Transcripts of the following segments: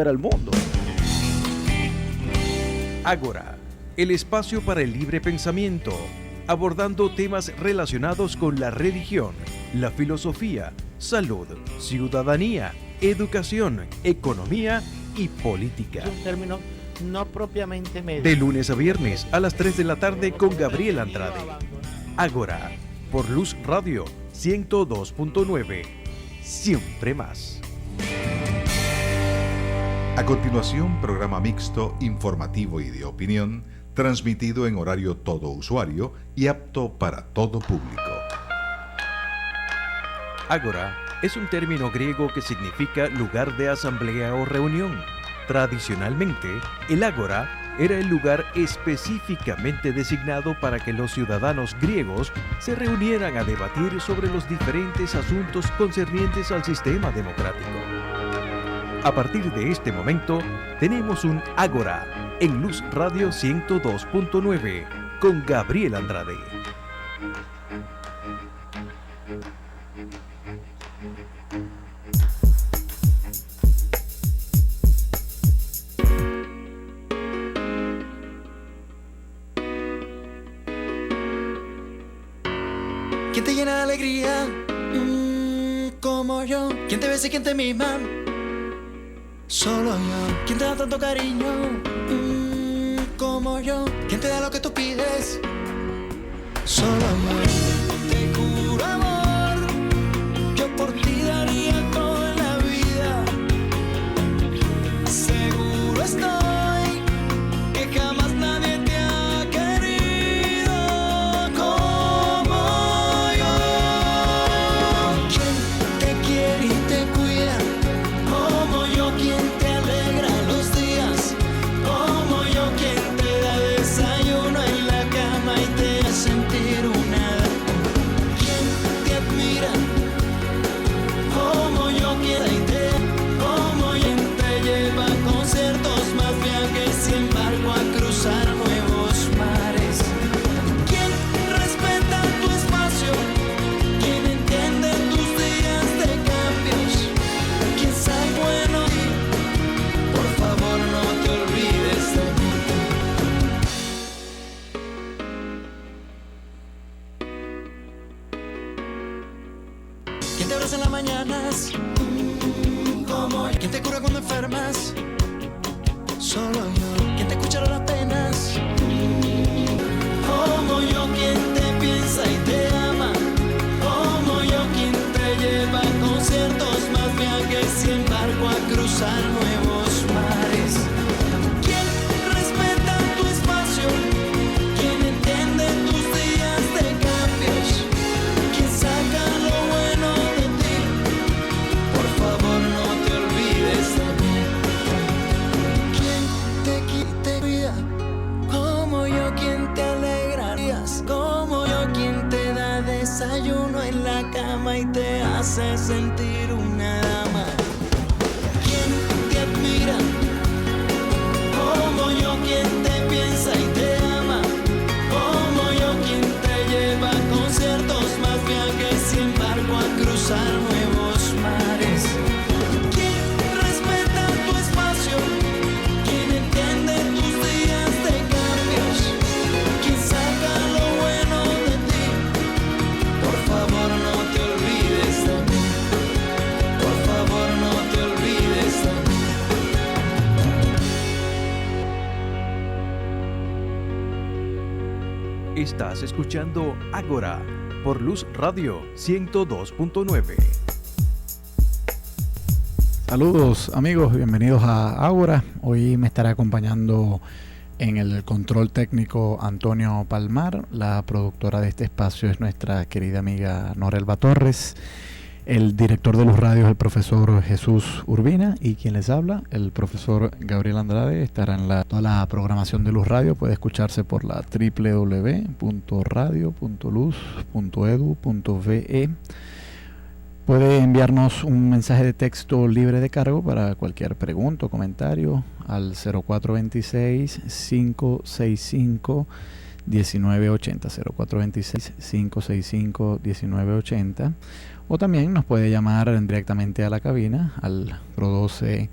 para el mundo. Ágora, el espacio para el libre pensamiento, abordando temas relacionados con la religión, la filosofía, salud, ciudadanía, educación, economía y política. Es un término no propiamente médico. De lunes a viernes a las 3 de la tarde con Gabriel Andrade. Ágora, por Luz Radio 102.9. Siempre más. A continuación, programa mixto, informativo y de opinión, transmitido en horario todo usuario y apto para todo público. Ágora es un término griego que significa lugar de asamblea o reunión. Tradicionalmente, el ágora era el lugar específicamente designado para que los ciudadanos griegos se reunieran a debatir sobre los diferentes asuntos concernientes al sistema democrático. A partir de este momento, tenemos un Ágora en Luz Radio 102.9 con Gabriel Andrade. ¿Quién te llena de alegría? Como yo. ¿Quién te besa y quién te mima? Solo yo. ¿Quién te da tanto cariño? Como yo. ¿Quién te da lo que tú pides? Solo yo. Te juro, amor, yo por ti daría toda la vida. Seguro estoy que jamás nadie te ha querido como yo. ¿Quién te quiere y te cuida? Como yo. ¿Quién te alegra los días? Como yo. ¿Quién te da desayuno en la cama y te hace sentir una? ¿Quién te admira? Como yo. ¿Quién te como yo? ¿Quién te lleva a conciertos, más viajes, sin embargo a cruzar nuevos mares? ¿Quién respeta tu espacio? ¿Quién entiende tus días de cambios? ¿Quién sabe bueno? Por favor no te olvides de mí. ¿Quién te abraza en las mañanas? Como yo. ¿Quién te cura cuando enfermas? Solo yo. ¿Quién te escucha las penas? Como yo. ¿Quién te piensa y te ama? Como yo. ¿Quién te lleva a conciertos, más viajes, sin embargo a cruzar nuevos mares? ¿Quién respeta tu espacio? ¿Quién entiende tus días de cambios? ¿Quién saca lo bueno de ti? Por favor no te olvides de mí. ¿Quién te cuida? Como yo. ¿Quién te alegra días? Como yo. ¿Quién te da desayuno en la cama y te hace sentir una dama? ¿Quién te admira? Como yo. ¿Quién te piensa y te ama? Como yo. ¿Quién te lleva a conciertos, más viajes, sin embargo a cruzar nuevos mares? ¿Quién respeta tu espacio? ¿Quién entiende tus días de cambios? ¿Quién saca lo bueno de ti? Por favor no te olvides de mí. Por favor no te olvides de mí. Estás escuchando Ágora por Luz Radio 102.9. Saludos amigos, bienvenidos a Ágora. Hoy me estará acompañando en el control técnico Antonio Palmar. La productora de este espacio es nuestra querida amiga Norelba Torres. El director de los radios, el profesor Jesús Urbina, y quien les habla, el profesor Gabriel Andrade. Estará en toda la programación de Luz Radio. Puede escucharse por la www.radio.luz.edu.ve. Puede enviarnos un mensaje de texto libre de cargo para cualquier pregunta o comentario al 0426-565-1980, 0426-565-1980, o también nos puede llamar directamente a la cabina al 12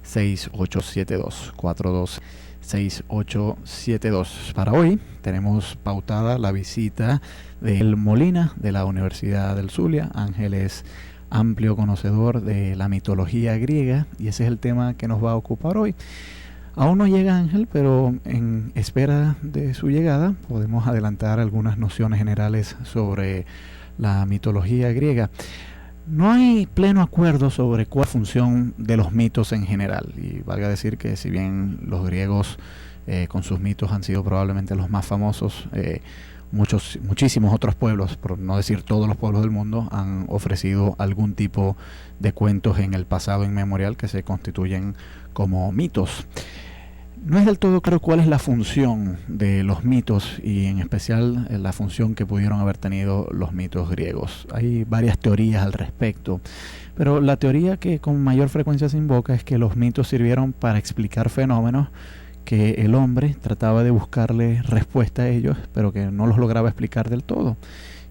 426872. 426872. Para hoy tenemos pautada la visita de Ángel Molina de la Universidad del Zulia. Ángel es amplio conocedor de la mitología griega y ese es el tema que nos va a ocupar hoy. Aún no llega Ángel, pero en espera de su llegada podemos adelantar algunas nociones generales sobre la mitología griega. No hay pleno acuerdo sobre cuál es la función de los mitos en general, y valga decir que si bien los griegos con sus mitos han sido probablemente los más famosos, muchísimos otros pueblos, por no decir todos los pueblos del mundo, han ofrecido algún tipo de cuentos en el pasado inmemorial que se constituyen como mitos. No es del todo claro cuál es la función de los mitos y en especial la función que pudieron haber tenido los mitos griegos. Hay varias teorías al respecto, pero la teoría que con mayor frecuencia se invoca es que los mitos sirvieron para explicar fenómenos que el hombre trataba de buscarle respuesta a ellos, pero que no los lograba explicar del todo.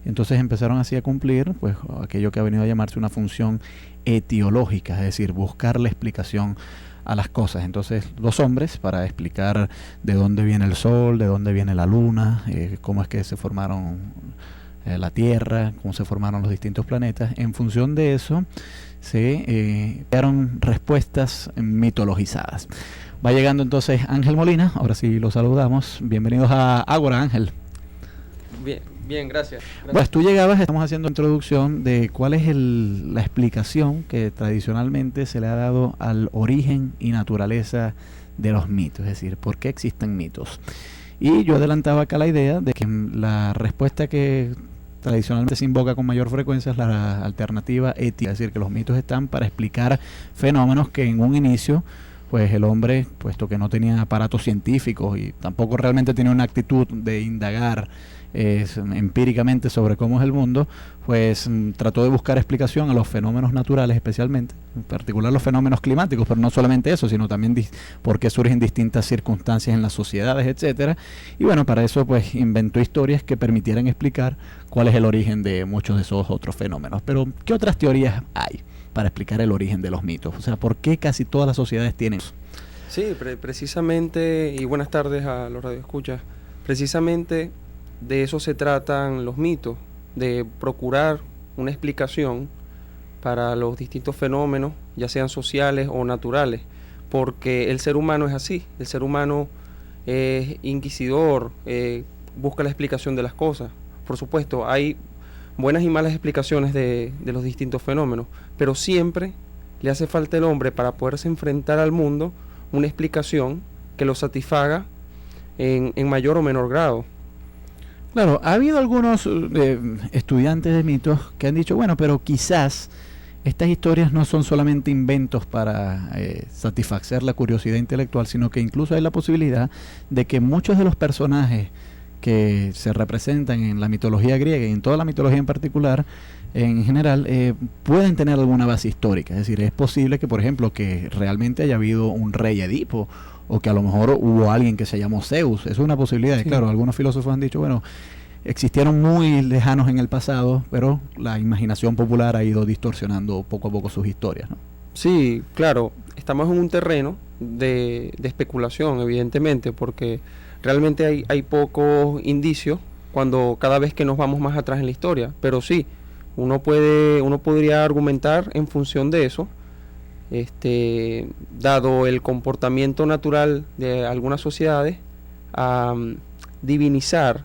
Entonces empezaron así a cumplir pues aquello que ha venido a llamarse una función etiológica, es decir, buscar la explicación a las cosas. Entonces los hombres, para explicar de dónde viene el sol, de dónde viene la luna, cómo es que se formaron la Tierra, cómo se formaron los distintos planetas, en función de eso se dieron respuestas mitologizadas. Va llegando entonces Ángel Molina, ahora sí lo saludamos. Bienvenidos a Ágora, Ángel. Bien, gracias. Pues tú llegabas, estamos haciendo introducción de cuál es la explicación que tradicionalmente se le ha dado al origen y naturaleza de los mitos, es decir, por qué existen mitos. Y yo adelantaba acá la idea de que la respuesta que tradicionalmente se invoca con mayor frecuencia es la alternativa ética, es decir, que los mitos están para explicar fenómenos que en un inicio pues el hombre, puesto que no tenía aparatos científicos y tampoco realmente tenía una actitud de indagar empíricamente sobre cómo es el mundo, pues trató de buscar explicación a los fenómenos naturales, especialmente, en particular los fenómenos climáticos, pero no solamente eso, sino también por qué surgen distintas circunstancias en las sociedades, etcétera. Y bueno, para eso pues inventó historias que permitieran explicar cuál es el origen de muchos de esos otros fenómenos. Pero ¿qué otras teorías hay para explicar el origen de los mitos? O sea, ¿por qué casi todas las sociedades tienen eso? Sí, precisamente, y buenas tardes a los radioescuchas, precisamente de eso se tratan los mitos, de procurar una explicación para los distintos fenómenos, ya sean sociales o naturales, porque el ser humano es así, el ser humano es inquisidor, busca la explicación de las cosas. Por supuesto, hay buenas y malas explicaciones de los distintos fenómenos, pero siempre le hace falta al hombre para poderse enfrentar al mundo una explicación que lo satisfaga en mayor o menor grado. Claro, ha habido algunos estudiantes de mitos que han dicho, bueno, pero quizás estas historias no son solamente inventos para satisfacer la curiosidad intelectual, sino que incluso hay la posibilidad de que muchos de los personajes que se representan en la mitología griega y en toda la mitología en particular, en general, pueden tener alguna base histórica. Es decir, es posible que, por ejemplo, que realmente haya habido un rey Edipo, o que a lo mejor hubo alguien que se llamó Zeus. Eso es una posibilidad. Sí. Claro, algunos filósofos han dicho, bueno, existieron muy lejanos en el pasado, pero la imaginación popular ha ido distorsionando poco a poco sus historias, ¿no? Sí, claro, estamos en un terreno de especulación, evidentemente, porque realmente hay pocos indicios cada vez que nos vamos más atrás en la historia, pero sí, uno podría argumentar en función de eso, dado el comportamiento natural de algunas sociedades, a divinizar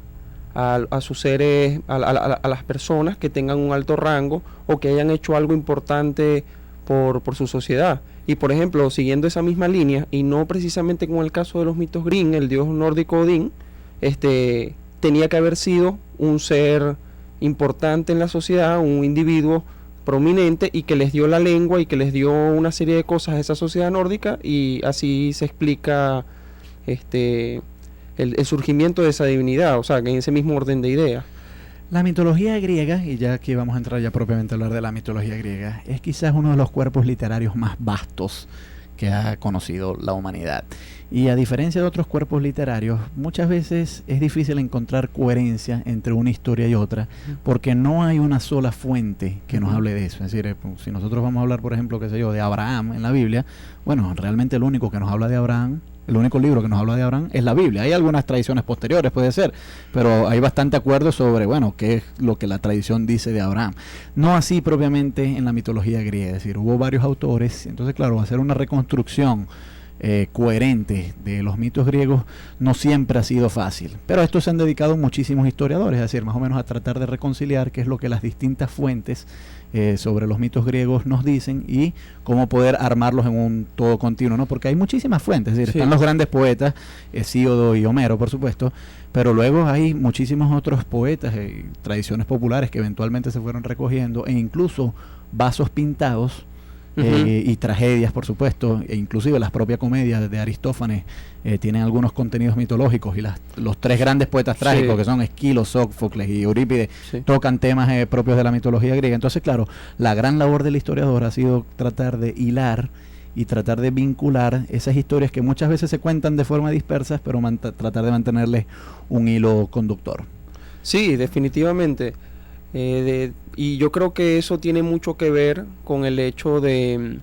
a sus seres, a las personas que tengan un alto rango o que hayan hecho algo importante por su sociedad. Y por ejemplo, siguiendo esa misma línea, y no precisamente como el caso de los mitos Grimm, el dios nórdico Odín, tenía que haber sido un ser importante en la sociedad, un individuo prominente y que les dio la lengua y que les dio una serie de cosas a esa sociedad nórdica, y así se explica el surgimiento de esa divinidad, o sea, que en ese mismo orden de ideas. La mitología griega, y ya que vamos a entrar ya propiamente a hablar de la mitología griega, es quizás uno de los cuerpos literarios más vastos que ha conocido la humanidad. Y a diferencia de otros cuerpos literarios, muchas veces es difícil encontrar coherencia entre una historia y otra, porque no hay una sola fuente que nos hable de eso. Es decir, si nosotros vamos a hablar, por ejemplo, qué sé yo, de Abraham en la Biblia, bueno, realmente el único que nos habla de Abraham, el único libro que nos habla de Abraham es la Biblia. Hay algunas tradiciones posteriores, puede ser, pero hay bastante acuerdo sobre, bueno, qué es lo que la tradición dice de Abraham. No así propiamente en la mitología griega, es decir, hubo varios autores, entonces claro, hacer una reconstrucción coherente de los mitos griegos no siempre ha sido fácil, pero a esto se han dedicado muchísimos historiadores, es decir, más o menos a tratar de reconciliar qué es lo que las distintas fuentes sobre los mitos griegos nos dicen y cómo poder armarlos en un todo continuo, ¿no? Porque hay muchísimas fuentes, es decir, están los grandes poetas, Hesíodo y Homero, por supuesto, pero luego hay muchísimos otros poetas y tradiciones populares que eventualmente se fueron recogiendo, e incluso vasos pintados y tragedias, por supuesto, e inclusive las propias comedias de Aristófanes tienen algunos contenidos mitológicos, y los tres grandes poetas trágicos, que son Esquilo, Sófocles y Eurípides, tocan temas propios de la mitología griega. Entonces, claro, la gran labor del historiador ha sido tratar de hilar y tratar de vincular esas historias que muchas veces se cuentan de forma dispersa, pero tratar de mantenerles un hilo conductor. Sí, definitivamente. Y yo creo que eso tiene mucho que ver con el hecho de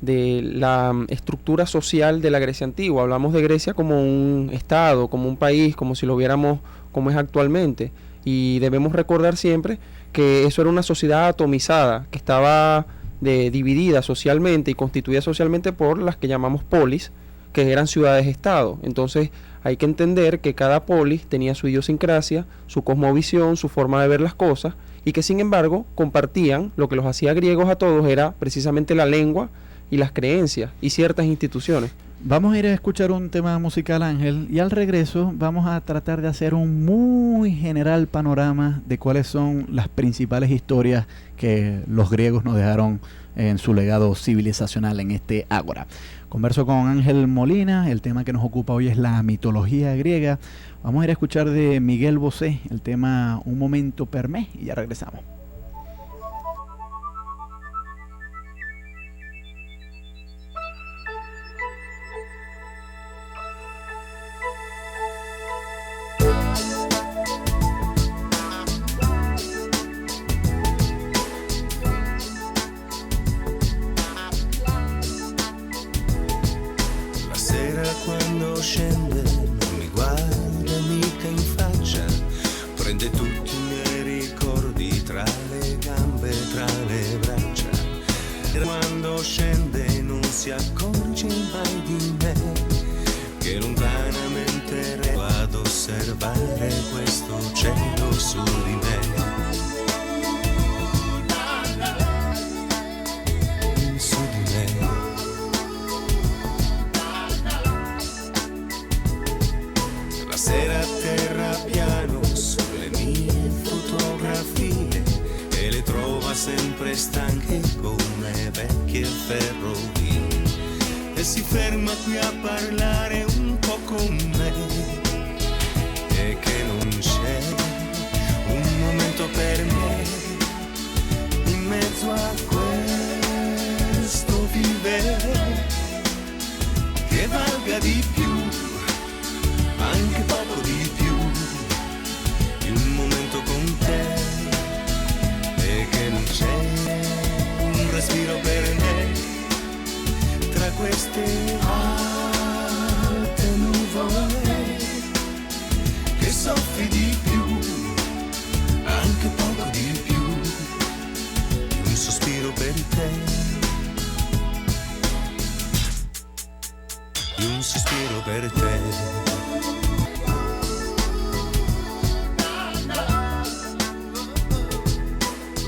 la estructura social de la Grecia antigua. Hablamos de Grecia como un estado, como un país, como si lo viéramos como es actualmente. Y debemos recordar siempre que eso era una sociedad atomizada, que estaba dividida socialmente y constituida socialmente por las que llamamos polis, que eran ciudades-estado. Entonces hay que entender que cada polis tenía su idiosincrasia, su cosmovisión, su forma de ver las cosas, y que sin embargo compartían, lo que los hacía griegos a todos era precisamente la lengua y las creencias y ciertas instituciones. Vamos a ir a escuchar un tema musical, Ángel, y al regreso vamos a tratar de hacer un muy general panorama de cuáles son las principales historias que los griegos nos dejaron en su legado civilizacional en este ágora. Converso con Ángel Molina, el tema que nos ocupa hoy es la mitología griega. Vamos a ir a escuchar de Miguel Bosé el tema Un momento per me y ya regresamos. Quando scende non mi guarda mica in faccia, prende tutti i miei ricordi tra le gambe, tra le braccia. Quando scende non si accorge mai di me, che lontanamente vado ad osservare questo cielo su di me. Su di me. Sera a terra piano sulle mie fotografie e le trova sempre stanche come vecchie ferrovie, e si ferma qui a parlare un po' con me, e che non c'è un momento per me in mezzo a questo vivere che valga di più, anche poco di più, di un momento con te, e che non c'è un respiro per me tra queste alte nuvole, che soffri di più, anche poco di più, di un sospiro per te, di un sospiro per te.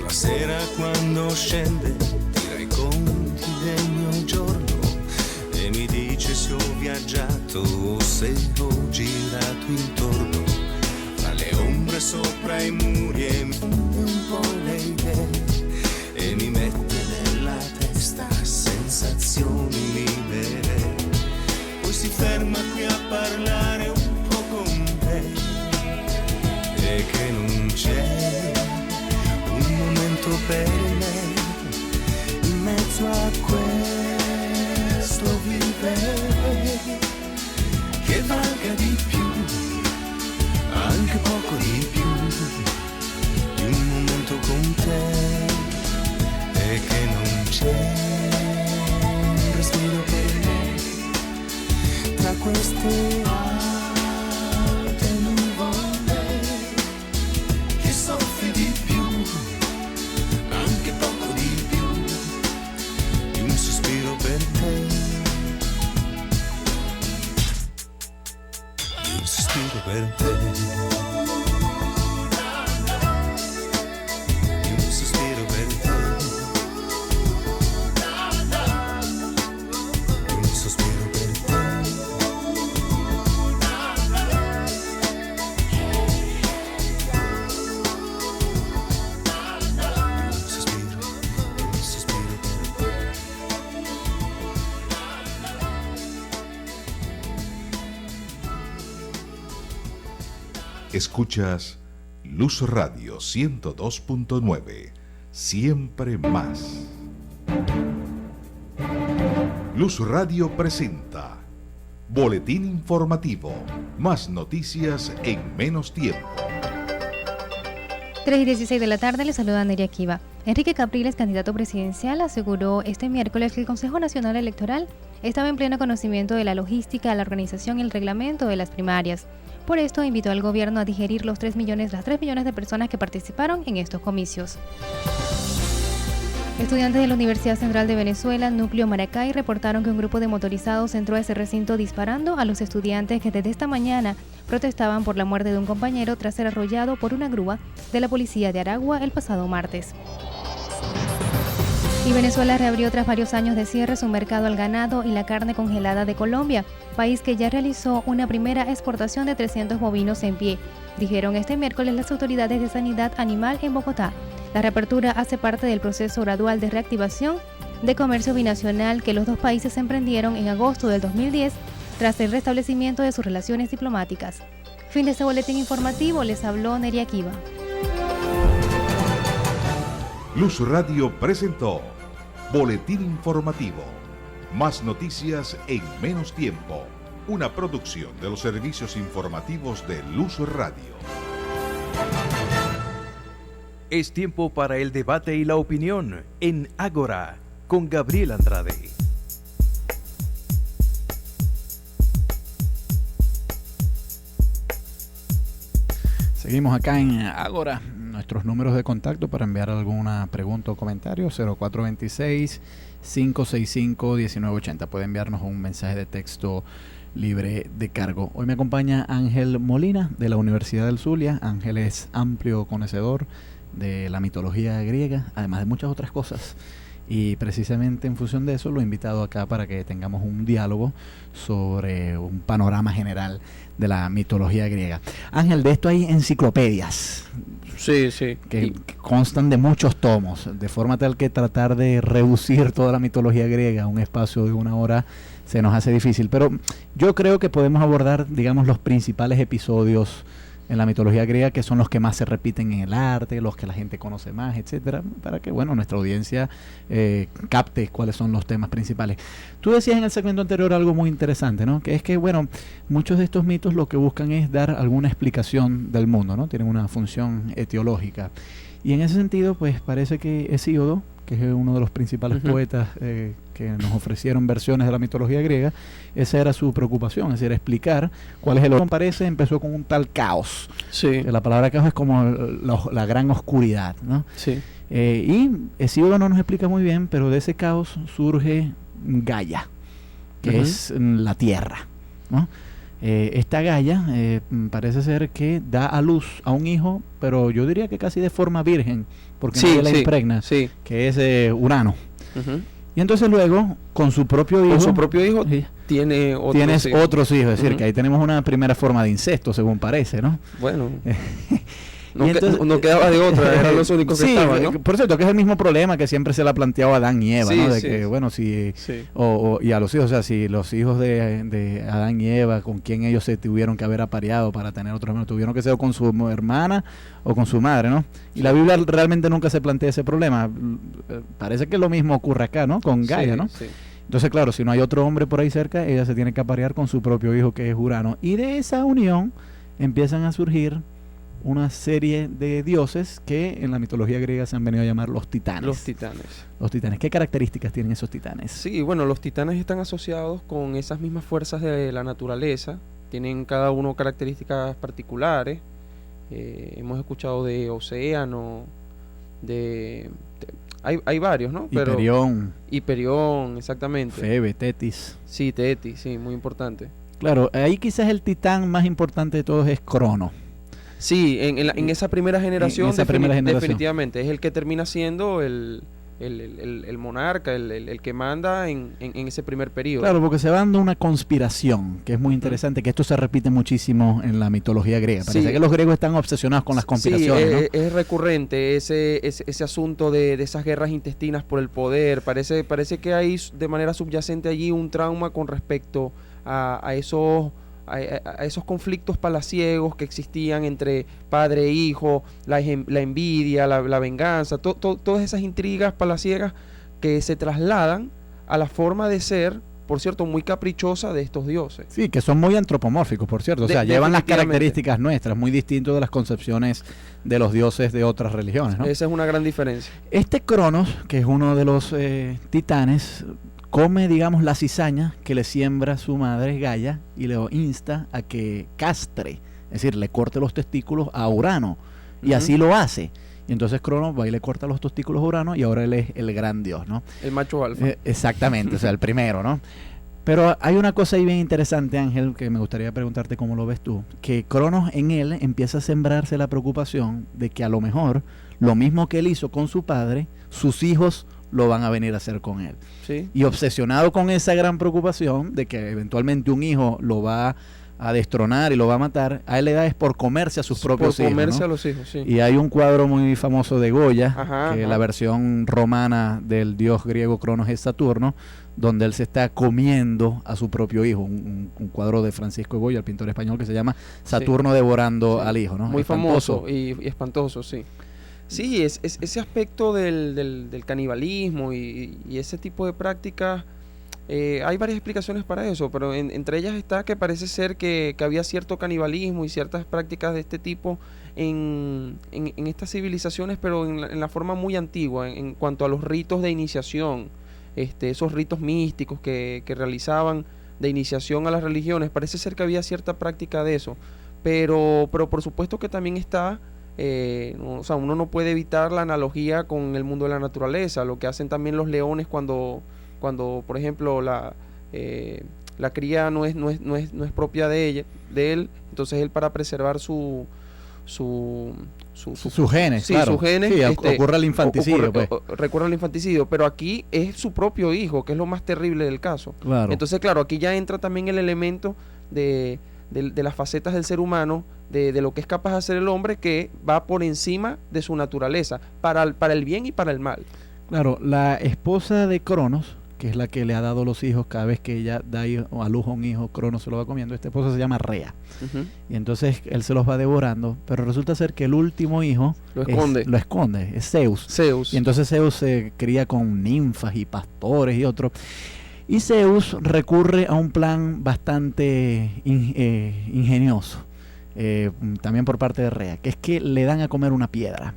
Sera quando scende tira i conti del mio giorno e mi dice se ho viaggiato o se ho girato intorno tra le ombre sopra i muri, e mi fonde un po' le idee e mi mette nella testa sensazioni libere, poi si ferma qui a parlare un po' con me, e che non c'è per me in mezzo a questo queste alte nuvole che soffi di più, anche poco di più, di un sospiro per te, di un sospiro per te. Escuchas Luz Radio 102.9, siempre más. Luz Radio presenta Boletín Informativo, más noticias en menos tiempo. 3:16 de la tarde, le saluda Neria Kiva. Enrique Capriles, candidato presidencial, aseguró este miércoles que el Consejo Nacional Electoral estaba en pleno conocimiento de la logística, la organización y el reglamento de las primarias. Por esto invitó al gobierno a digerir las 3 millones de personas que participaron en estos comicios. Estudiantes de la Universidad Central de Venezuela, Núcleo Maracay, reportaron que un grupo de motorizados entró a ese recinto disparando a los estudiantes que desde esta mañana protestaban por la muerte de un compañero tras ser arrollado por una grúa de la policía de Aragua el pasado martes. Y Venezuela reabrió tras varios años de cierre su mercado al ganado y la carne congelada de Colombia, país que ya realizó una primera exportación de 300 bovinos en pie, dijeron este miércoles las autoridades de sanidad animal en Bogotá. La reapertura hace parte del proceso gradual de reactivación de comercio binacional que los dos países emprendieron en agosto del 2010 tras el restablecimiento de sus relaciones diplomáticas. Fin de este boletín informativo, les habló Neria Kiva. Luz Radio presentó Boletín Informativo, más noticias en menos tiempo, una producción de los servicios informativos de Luz Radio. Es tiempo para el debate y la opinión en Ágora con Gabriel Andrade. Seguimos acá en Ágora. Nuestros números de contacto para enviar alguna pregunta o comentario: 0426-565-1980. Puede enviarnos un mensaje de texto libre de cargo. Hoy me acompaña Ángel Molina de la Universidad del Zulia. Ángel es amplio conocedor de la mitología griega, además de muchas otras cosas. Y precisamente en función de eso lo he invitado acá para que tengamos un diálogo sobre un panorama general de la mitología griega. Ángel, de esto hay enciclopedias. Sí, sí. Que constan de muchos tomos, de forma tal que tratar de reducir toda la mitología griega a un espacio de 1 hora se nos hace difícil. Pero yo creo que podemos abordar, digamos, los principales episodios en la mitología griega, que son los que más se repiten en el arte, los que la gente conoce más, etcétera, para que, bueno, nuestra audiencia capte cuáles son los temas principales. Tú decías en el segmento anterior algo muy interesante, ¿no? Que es que, bueno, muchos de estos mitos lo que buscan es dar alguna explicación del mundo, ¿no? Tienen una función etiológica. Y en ese sentido, pues parece que Hesíodo, que es uno de los principales poetas que nos ofrecieron versiones de la mitología griega, esa era su preocupación, es decir, explicar cuál es el orden. Parece, empezó con un tal caos. Sí. La palabra caos es como la gran oscuridad, ¿no? Sí. Y Hesíodo no nos explica muy bien, pero de ese caos surge Gaia, que es la tierra, ¿no? Esta Gaia parece ser que da a luz a un hijo, pero yo diría que casi de forma virgen, porque nadie la impregna, que es Urano. Y entonces luego, con su propio hijo, tiene otros hijos, es decir, que ahí tenemos una primera forma de incesto, según parece, ¿no? Bueno. No quedaba de otra, eran los únicos que estaban, ¿no? Por cierto, que es el mismo problema que siempre se le ha planteado a Adán y Eva, ¿no? De que, bueno, y a los hijos, o sea, si los hijos de Adán y Eva, con quien ellos se tuvieron que haber apareado para tener otros hermanos, tuvieron que ser con su hermana o con su madre, ¿no? Y la Biblia realmente nunca se plantea ese problema. Parece que lo mismo ocurre acá, ¿no? Con Gaia, ¿no? Sí. Entonces, claro, si no hay otro hombre por ahí cerca, ella se tiene que aparear con su propio hijo, que es Urano. Y de esa unión empiezan a surgir una serie de dioses que en la mitología griega se han venido a llamar los titanes. Los titanes. Los titanes. ¿Qué características tienen esos titanes? Sí, bueno, los titanes están asociados con esas mismas fuerzas de la naturaleza. Tienen cada uno características particulares. Hemos escuchado de Océano, hay varios, ¿no? Hiperión, exactamente. Febe, Tetis. Sí, Tetis, sí, muy importante. Claro, ahí quizás el titán más importante de todos es Crono. Sí, en esa primera generación, generación, definitivamente, es el que termina siendo el monarca, el que manda en ese primer periodo. Claro, porque se va dando una conspiración, que es muy interesante, que esto se repite muchísimo en la mitología griega. Parece que los griegos están obsesionados con las conspiraciones, ¿no? Es recurrente ese asunto de esas guerras intestinas por el poder. Parece que hay de manera subyacente allí un trauma con respecto a esos conflictos palaciegos que existían entre padre e hijo, la envidia, la venganza, todas esas intrigas palaciegas que se trasladan a la forma de ser, por cierto, muy caprichosa de estos dioses. Sí, que son muy antropomórficos, por cierto, o sea, llevan las características nuestras, muy distinto de las concepciones de los dioses de otras religiones, ¿no? Esa es una gran diferencia. Este Cronos, que es uno de los titanes, come, digamos, la cizaña que le siembra su madre Gaia y le insta a que castre, es decir, le corte los testículos a Urano, y así lo hace. Y entonces Cronos va y le corta los testículos a Urano y ahora él es el gran dios, ¿no? El macho alfa. Exactamente, o sea, el primero, ¿no? Pero hay una cosa ahí bien interesante, Ángel, que me gustaría preguntarte cómo lo ves tú, que Cronos en él empieza a sembrarse la preocupación de que a lo mejor lo mismo que él hizo con su padre, sus hijos lo van a venir a hacer con él. Sí. Y obsesionado con esa gran preocupación de que eventualmente un hijo lo va a destronar y lo va a matar, a él le da es por comerse a sus propios hijos. Por comerse, ¿no?, a los hijos, sí. Y hay un cuadro muy famoso de Goya, que la ajá. versión romana del dios griego Cronos es Saturno, donde él se está comiendo a su propio hijo, un cuadro de Francisco Goya, el pintor español, que se llama Saturno devorando al hijo, ¿no? Muy famoso y espantoso, sí. Sí, es ese aspecto del canibalismo y ese tipo de prácticas. Hay varias explicaciones para eso, pero entre ellas está que parece ser que había cierto canibalismo y ciertas prácticas de este tipo en estas civilizaciones, pero en la forma muy antigua, en cuanto a los ritos de iniciación, esos ritos místicos que realizaban de iniciación a las religiones. Parece ser que había cierta práctica de eso, pero por supuesto que también está... o sea, uno no puede evitar la analogía con el mundo de la naturaleza, lo que hacen también los leones cuando por ejemplo la cría no es propia de él, entonces él, para preservar sus genes, sí, claro. Sus genes, sí, ocurre el infanticidio, recurre al infanticidio, pero aquí es su propio hijo, que es lo más terrible del caso. Claro. Entonces, claro, aquí ya entra también el elemento de las facetas del ser humano, de lo que es capaz de hacer el hombre, que va por encima de su naturaleza, para el bien y para el mal. Claro, la esposa de Cronos, que es la que le ha dado los hijos, cada vez que ella da a luz a un hijo, Cronos se lo va comiendo. Esta esposa se llama Rea. Y entonces él se los va devorando, pero resulta ser que el último hijo lo esconde, es Zeus. Y entonces Zeus se cría con ninfas y pastores y otros. Y Zeus recurre a un plan bastante ingenioso, también por parte de Rea, que es que le dan a comer una piedra.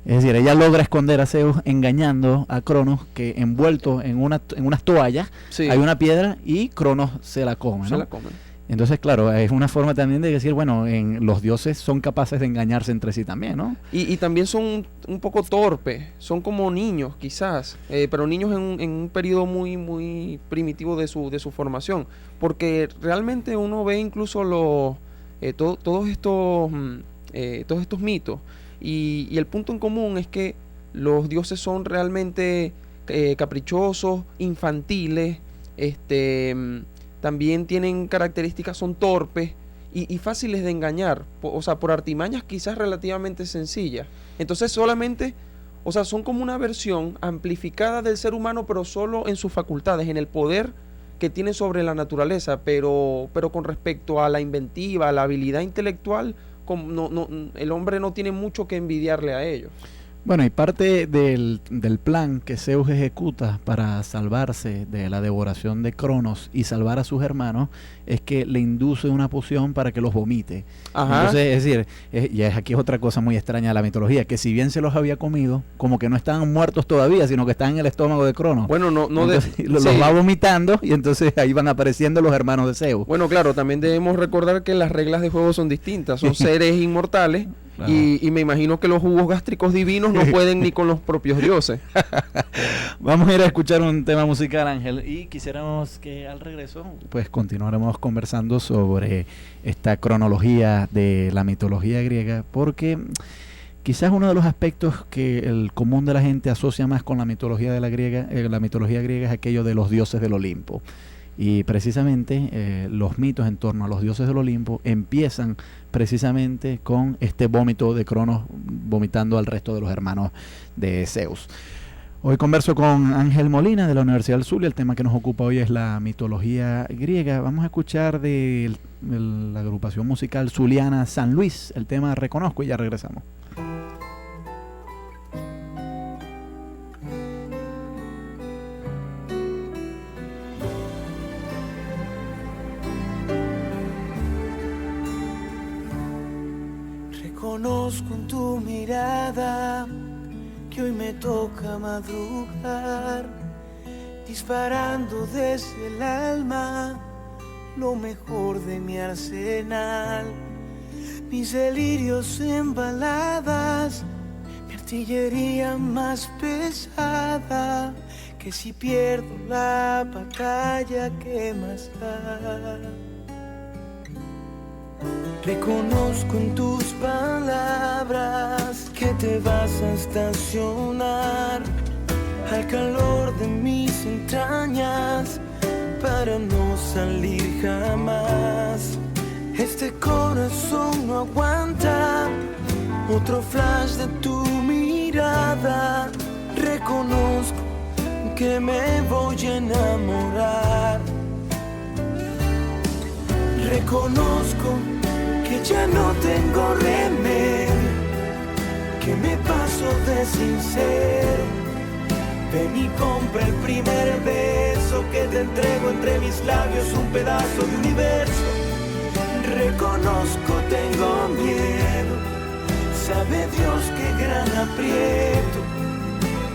Es decir, ella logra esconder a Zeus engañando a Cronos, que envuelto en unas toallas hay una piedra, y Cronos se la come, ¿no? Se la come. Entonces, claro, es una forma también de decir, bueno, los dioses son capaces de engañarse entre sí también, ¿no? Y también son un poco torpes, son como niños quizás, pero niños en un periodo muy, muy primitivo de su formación, porque realmente uno ve incluso todos estos mitos, y el punto en común es que los dioses son realmente caprichosos, infantiles, también tienen características, son torpes y fáciles de engañar, o sea, por artimañas quizás relativamente sencillas. Entonces solamente, o sea, son como una versión amplificada del ser humano, pero solo en sus facultades, en el poder que tienen sobre la naturaleza, pero con respecto a la inventiva, a la habilidad intelectual, el hombre no tiene mucho que envidiarle a ellos. Bueno, y parte del plan que Zeus ejecuta para salvarse de la devoración de Cronos y salvar a sus hermanos es que le induce una poción para que los vomite. Ajá. Entonces, es decir, y aquí es otra cosa muy extraña de la mitología, que si bien se los había comido, como que no estaban muertos todavía, sino que están en el estómago de Cronos. Bueno, Entonces, sí. los va vomitando y entonces ahí van apareciendo los hermanos de Zeus. Bueno, claro, también debemos recordar que las reglas de juego son distintas, son seres inmortales. Claro. Y me imagino que los jugos gástricos divinos no pueden ni con los propios dioses. Vamos a ir a escuchar un tema musical, Ángel, y quisiéramos que al regreso pues continuáramos conversando sobre esta cronología de la mitología griega, porque quizás uno de los aspectos que el común de la gente asocia más con la mitología de la mitología griega es aquello de los dioses del Olimpo. Y precisamente los mitos en torno a los dioses del Olimpo empiezan precisamente con este vómito de Cronos vomitando al resto de los hermanos de Zeus. Hoy converso con Ángel Molina de la Universidad del Zulia. El tema que nos ocupa hoy es la mitología griega. Vamos a escuchar de la agrupación musical zuliana San Luis el tema Reconozco y ya regresamos. Reconozco en tu mirada que hoy me toca madrugar, disparando desde el alma lo mejor de mi arsenal. Mis delirios en baladas, mi artillería más pesada, que si pierdo la batalla, ¿qué más da? Reconozco en tus palabras que te vas a estacionar al calor de mis entrañas para no salir jamás. Este corazón no aguanta otro flash de tu mirada. Reconozco que me voy a enamorar. Reconozco que ya no tengo remedio, que me paso de sincero. Ven y compra el primer beso que te entrego entre mis labios, un pedazo de universo. Reconozco, tengo miedo, sabe Dios qué gran aprieto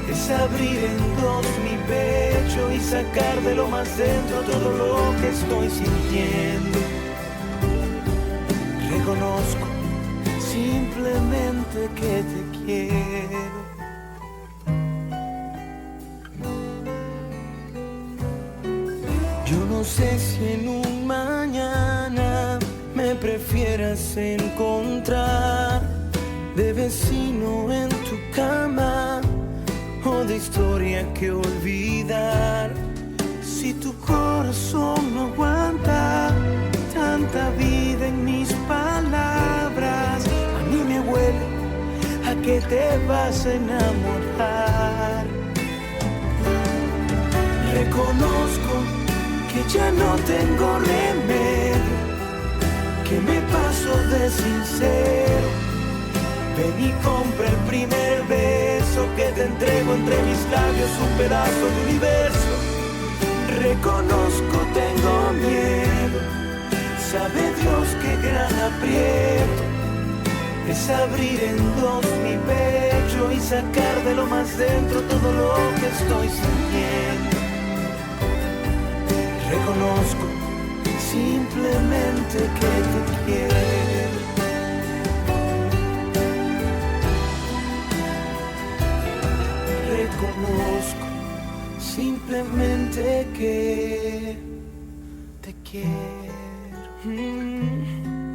es abrir en dos mi pecho y sacar de lo más dentro todo lo que estoy sintiendo. Reconozco simplemente que te quiero. Yo no sé si en un mañana me prefieras encontrar de vecino en tu cama o de historia que olvidar. Si tu corazón no aguanta tanta vida en mis palabras, a mí me huele a que te vas a enamorar. Reconozco que ya no tengo remedio, que me paso de sincero. Ven y compra el primer beso que te entrego entre mis labios, un pedazo de universo. Reconozco, tengo miedo, sabe Dios qué gran aprieto es abrir en dos mi pecho y sacar de lo más dentro todo lo que estoy sintiendo. Reconozco simplemente que te quiero. Reconozco simplemente que te quiero.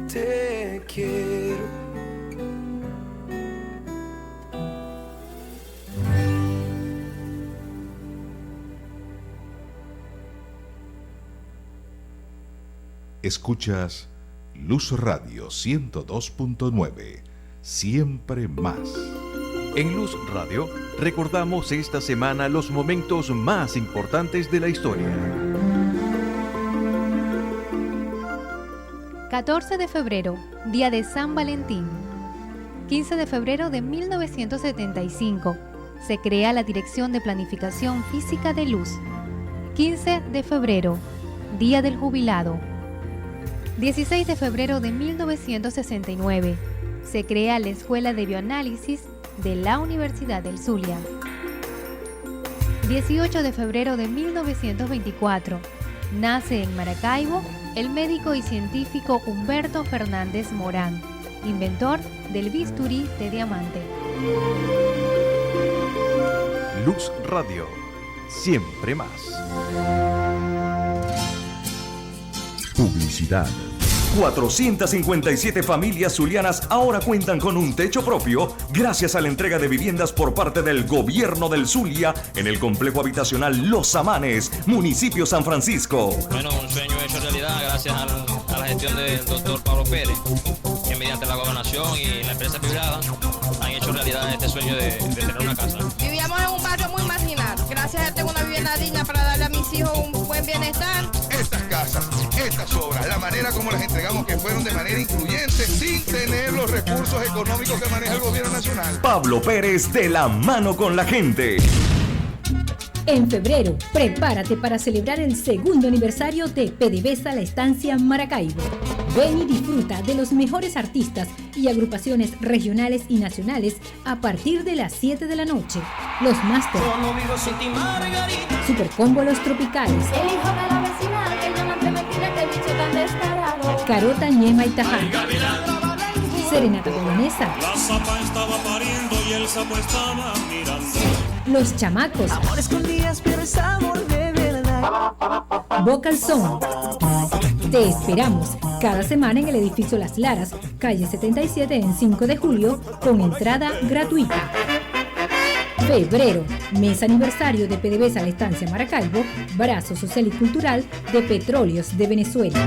Te quiero. Escuchas Luz Radio 102.9, siempre más. En Luz Radio recordamos esta semana los momentos más importantes de la historia. 14 de febrero, día de San Valentín. 15 de febrero de 1975. Se crea la Dirección de Planificación Física de Luz. 15 de febrero, Día del Jubilado. 16 de febrero de 1969. Se crea la Escuela de Bioanálisis de la Universidad del Zulia. 18 de febrero de 1924. Nace en Maracaibo el médico y científico Humberto Fernández Morán, inventor del bisturí de diamante. Luz Radio, siempre más. Publicidad. 457 familias zulianas ahora cuentan con un techo propio gracias a la entrega de viviendas por parte del gobierno del Zulia en el complejo habitacional Los Amanes, municipio San Francisco. Bueno, un sueño hecho realidad gracias a la gestión del doctor Pablo Pérez, que mediante la gobernación y la empresa privada han hecho realidad este sueño de tener una casa. Vivíamos en un barrio muy marginal. Gracias a él tengo una vivienda digna para darle a mis hijos un buen bienestar. Estas casas, estas obras, la manera como las entregamos, que fueron de manera incluyente, sin tener los recursos económicos que maneja el gobierno nacional. Pablo Pérez, de la mano con la gente. En febrero, prepárate para celebrar el segundo aniversario de PDVSA La Estancia Maracaibo. Ven y disfruta de los mejores artistas y agrupaciones regionales y nacionales a partir de las 7 de la noche. Los Máster, Supercombo Los Tropicales, el hijo de la vecina que llaman Clementina, que bicho tan descarado, Carota, Ñema y Taján, Serenata Polonesa, La zapa estaba pariendo y el sapo estaba mirando. Los Chamacos, Amor escondidas pero es amor de verdad. Vocal Son. Te esperamos cada semana en el edificio Las Laras, calle 77 en 5 de julio, con entrada gratuita. Febrero, mes aniversario de PDVSA La Estancia Maracaibo, brazo social y cultural de Petróleos de Venezuela.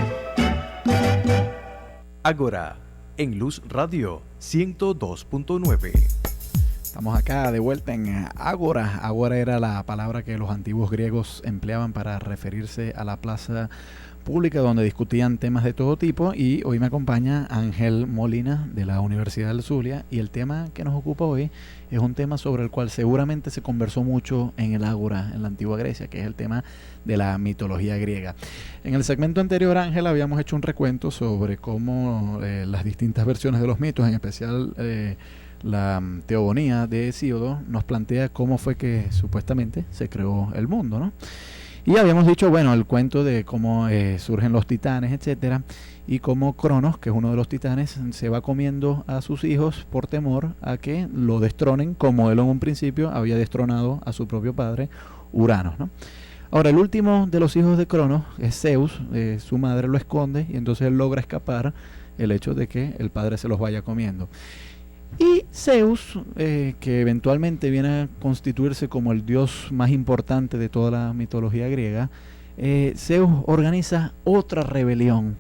Ágora, en Luz Radio 102.9. Estamos acá de vuelta en Ágora. Ágora era la palabra que los antiguos griegos empleaban para referirse a la plaza pública donde discutían temas de todo tipo, y hoy me acompaña Ángel Molina de la Universidad del Zulia, y el tema que nos ocupa hoy es un tema sobre el cual seguramente se conversó mucho en el Ágora en la antigua Grecia, que es el tema de la mitología griega. En el segmento anterior, Ángel, habíamos hecho un recuento sobre cómo las distintas versiones de los mitos, en especial la teogonía de Hesíodo, nos plantea cómo fue que supuestamente se creó el mundo, ¿no? Y habíamos dicho, bueno, el cuento de cómo surgen los titanes, etcétera, y cómo Cronos, que es uno de los titanes, se va comiendo a sus hijos por temor a que lo destronen, como él en un principio había destronado a su propio padre, Urano, ¿no? Ahora, el último de los hijos de Cronos es Zeus. Su madre lo esconde y entonces él logra escapar el hecho de que el padre se los vaya comiendo. Y Zeus, que eventualmente viene a constituirse como el dios más importante de toda la mitología griega, Zeus organiza otra rebelión,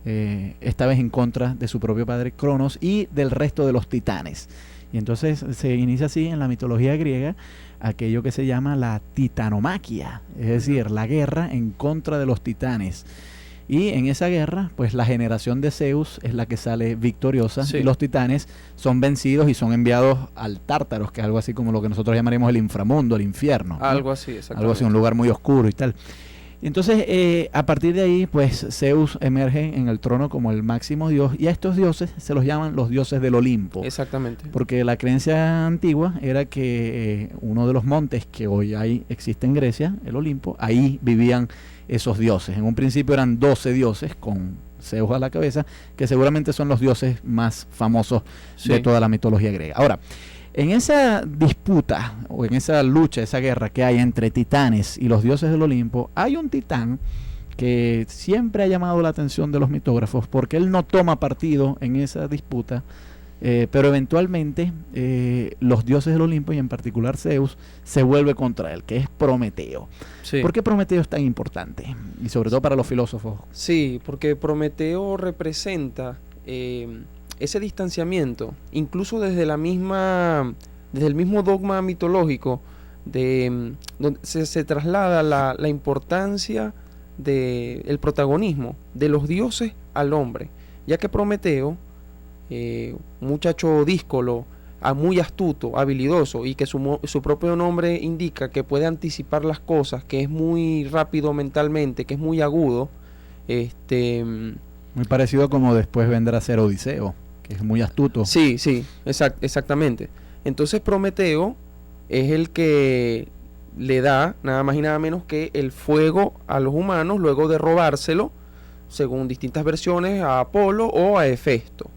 esta vez en contra de su propio padre Cronos y del resto de los titanes. Y entonces se inicia así en la mitología griega aquello que se llama la titanomaquia, es decir, la guerra en contra de los titanes. Y en esa guerra, pues la generación de Zeus es la que sale victoriosa, sí, y los titanes son vencidos y son enviados al Tártaros, que es algo así como lo que nosotros llamaremos el inframundo, el infierno, ¿no? Algo así, exactamente. Algo así, un lugar muy oscuro y tal. Y entonces, a partir de ahí, pues Zeus emerge en el trono como el máximo dios, y a estos dioses se los llaman los dioses del Olimpo. Exactamente. Porque la creencia antigua era que uno de los montes que hoy existe en Grecia, el Olimpo, ahí vivían esos dioses. En un principio eran 12 dioses con Zeus a la cabeza, que seguramente son los dioses más famosos, sí, de toda la mitología griega. Ahora, en esa disputa o en esa lucha, esa guerra que hay entre titanes y los dioses del Olimpo, hay un titán que siempre ha llamado la atención de los mitógrafos porque él no toma partido en esa disputa, pero eventualmente los dioses del Olimpo, y en particular Zeus, se vuelve contra él, que es Prometeo. Sí. ¿Por qué Prometeo es tan importante? Y sobre todo para los filósofos. Sí, porque Prometeo representa ese distanciamiento, incluso desde el mismo dogma mitológico, donde se traslada la importancia del protagonismo de los dioses al hombre, ya que Prometeo un muchacho díscolo, muy astuto, habilidoso, y que su propio nombre indica que puede anticipar las cosas, que es muy rápido mentalmente, que es muy agudo. Muy parecido como después vendrá a ser Odiseo, que es muy astuto. Sí, exactamente. Entonces Prometeo es el que le da nada más y nada menos que el fuego a los humanos luego de robárselo, según distintas versiones, a Apolo o a Hefesto.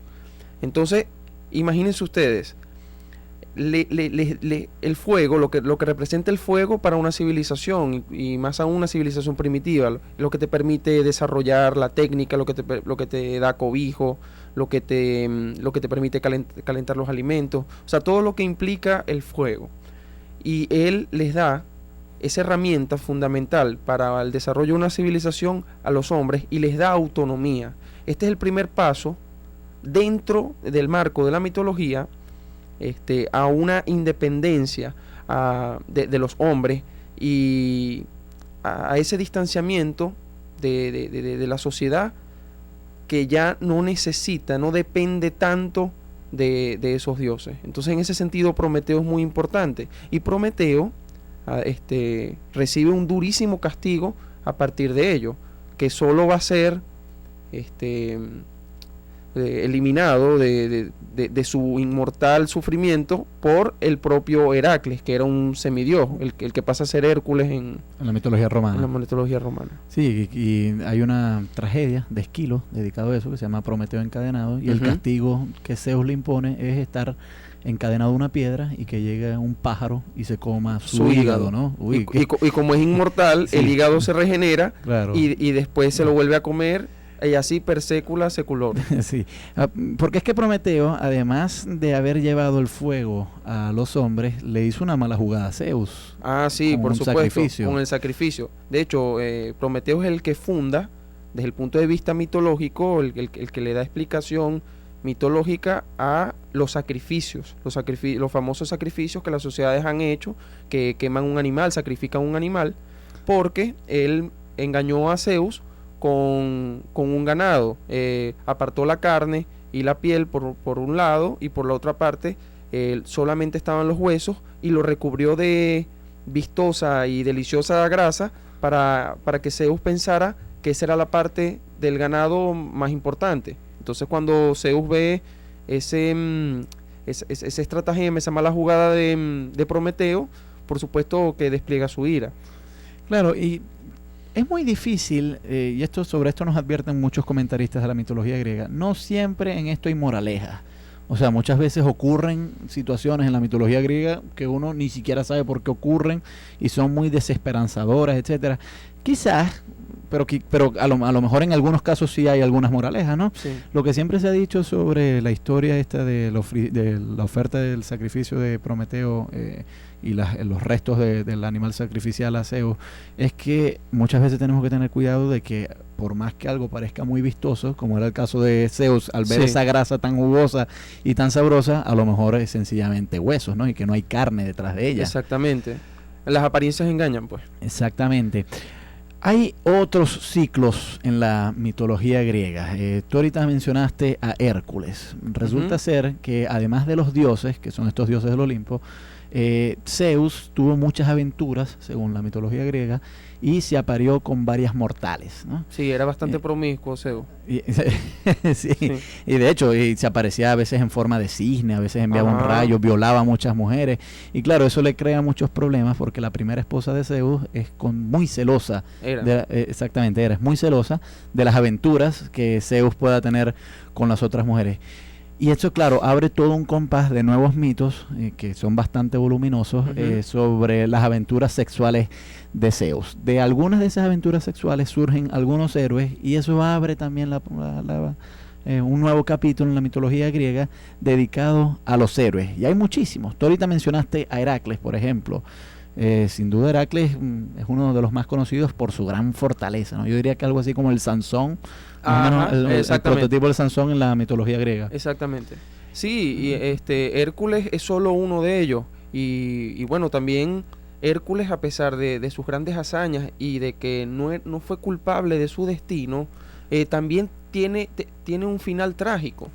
Entonces, imagínense ustedes, el fuego, lo que representa el fuego para una civilización, y más aún una civilización primitiva, lo que te permite desarrollar la técnica, lo que te da cobijo, lo que te permite calentar los alimentos, o sea, todo lo que implica el fuego. Y él les da esa herramienta fundamental para el desarrollo de una civilización a los hombres y les da autonomía. Este es el primer paso dentro del marco de la mitología a una independencia de los hombres y a ese distanciamiento de la sociedad, que ya no necesita, no depende tanto de esos dioses. Entonces, en ese sentido, Prometeo es muy importante. Y Prometeo recibe un durísimo castigo a partir de ello, que solo va a ser eliminado de su inmortal sufrimiento por el propio Heracles, que era un semidios, el que pasa a ser Hércules en la mitología romana. En la mitología romana. Sí, y hay una tragedia de Esquilo dedicado a eso, que se llama Prometeo encadenado, y el castigo que Zeus le impone es estar encadenado a una piedra y que llegue un pájaro y se coma su hígado, ¿no? Uy, y como es inmortal, sí, el hígado se regenera, claro, y después se lo vuelve a comer, y así per secula seculor. Sí, porque es que Prometeo, además de haber llevado el fuego a los hombres, le hizo una mala jugada a Zeus. Ah, sí, por supuesto, con el sacrificio. De hecho, Prometeo es el que funda, desde el punto de vista mitológico, el que le da explicación mitológica a los sacrificios, los famosos sacrificios que las sociedades han hecho, que queman un animal, sacrifican un animal, porque él engañó a Zeus con un ganado, apartó la carne y la piel por un lado, y por la otra parte solamente estaban los huesos, y lo recubrió de vistosa y deliciosa grasa para que Zeus pensara que esa era la parte del ganado más importante. Entonces, cuando Zeus ve ese estratagema, esa mala jugada de Prometeo, por supuesto que despliega su ira. Claro, y es muy difícil, y sobre esto nos advierten muchos comentaristas de la mitología griega, no siempre en esto hay moraleja. O sea, muchas veces ocurren situaciones en la mitología griega que uno ni siquiera sabe por qué ocurren y son muy desesperanzadoras, etcétera. Quizás, pero a lo mejor en algunos casos sí hay algunas moralejas, ¿no? Sí. Lo que siempre se ha dicho sobre la historia esta de la oferta del sacrificio de Prometeo y los restos del animal sacrificial a Zeus, es que muchas veces tenemos que tener cuidado de que, por más que algo parezca muy vistoso, como era el caso de Zeus, al ver esa grasa tan jugosa y tan sabrosa, a lo mejor es sencillamente huesos, ¿no? Y que no hay carne detrás de ella. Exactamente. Las apariencias engañan, pues. Exactamente. Hay otros ciclos en la mitología griega. Tú ahorita mencionaste a Hércules. Resulta ser que, además de los dioses, que son estos dioses del Olimpo, Zeus tuvo muchas aventuras, según la mitología griega, y se apareó con varias mortales, ¿no? Sí, era bastante promiscuo Zeus. Sí, y de hecho se aparecía a veces en forma de cisne, a veces enviaba un rayo, violaba a muchas mujeres, y claro, eso le crea muchos problemas porque la primera esposa de Zeus es muy celosa, es muy celosa de las aventuras que Zeus pueda tener con las otras mujeres. Y eso, claro, abre todo un compás de nuevos mitos que son bastante voluminosos sobre las aventuras sexuales de Zeus. De algunas de esas aventuras sexuales surgen algunos héroes, y eso abre también un nuevo capítulo en la mitología griega dedicado a los héroes. Y hay muchísimos. Tú ahorita mencionaste a Heracles, por ejemplo. Sin duda Heracles es uno de los más conocidos por su gran fortaleza, ¿no? Yo diría que algo así como el Sansón, el prototipo del Sansón en la mitología griega. Exactamente. Sí, y Hércules es solo uno de ellos, y bueno, también Hércules, a pesar de sus grandes hazañas y de que no fue culpable de su destino, también tiene un final trágico.